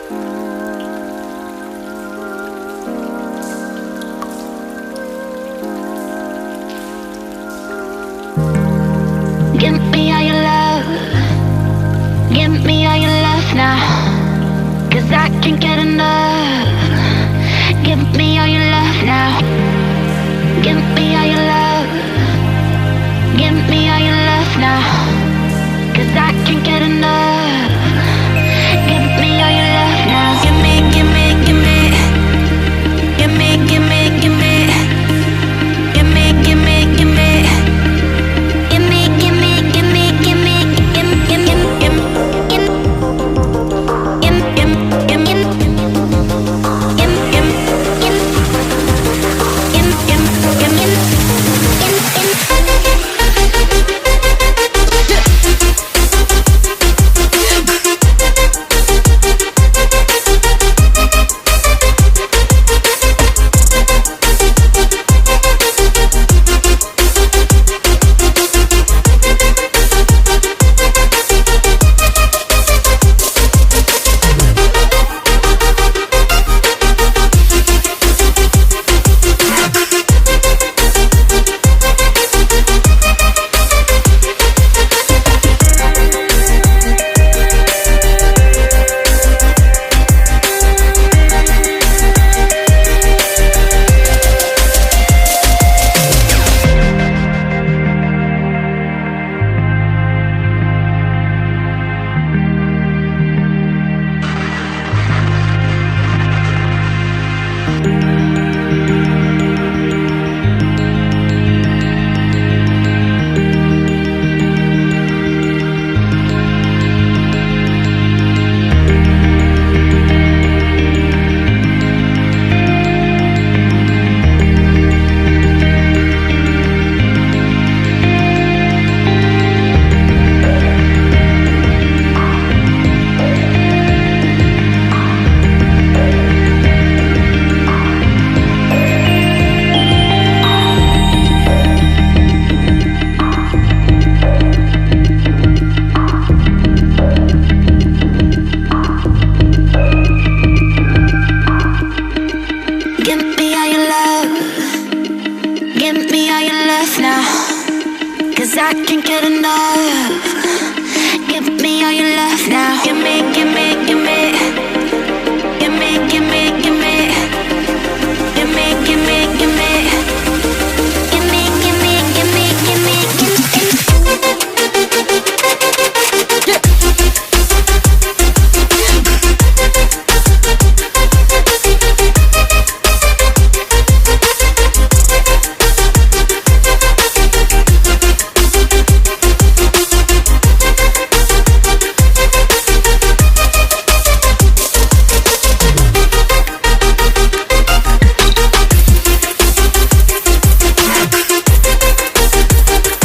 Give me all your love. Give me all your love now. 'Cause I can't get enough. Give me all your love now. Give me all your love. Give me all your love now. 'Cause I can't get enough. Give me all your love now. Give me, give me, give me. Give me, give me, give me. Give me, give me, give me. Give me, give me, give me, give me, give me, give me, give me, give me, give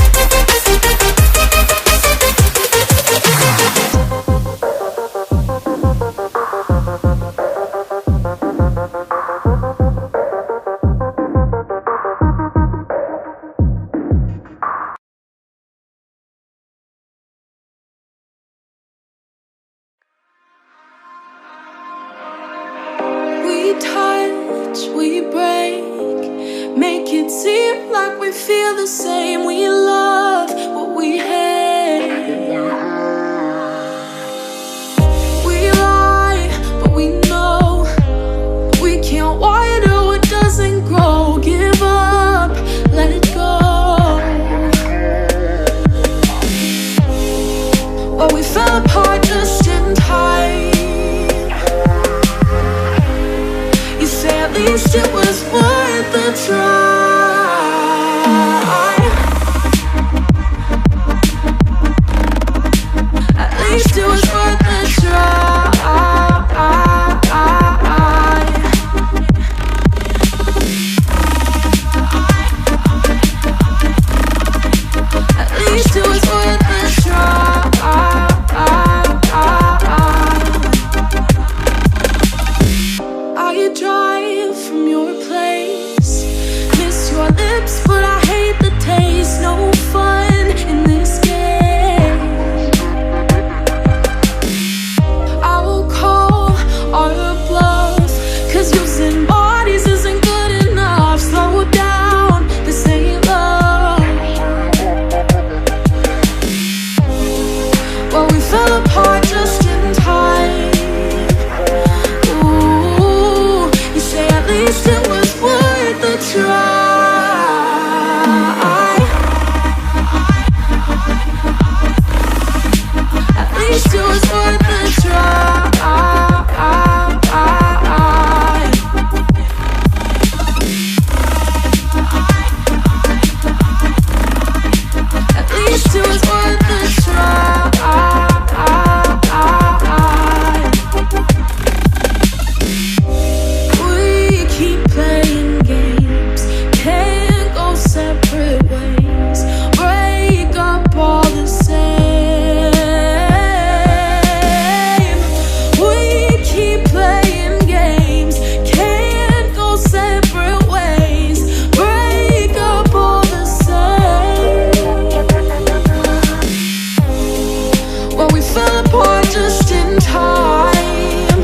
me. Drive from your place. fell apart just in time. Ooh, you say at least it was worth the try. At least it was worth the try. At least it was worth the try. We keep playing games, can't go separate ways, break up all the same. We keep playing games, can't go separate ways, break up all the same. Well, we fell apart just in time.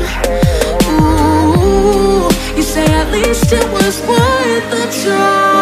Ooh, you say at least it was worth the try.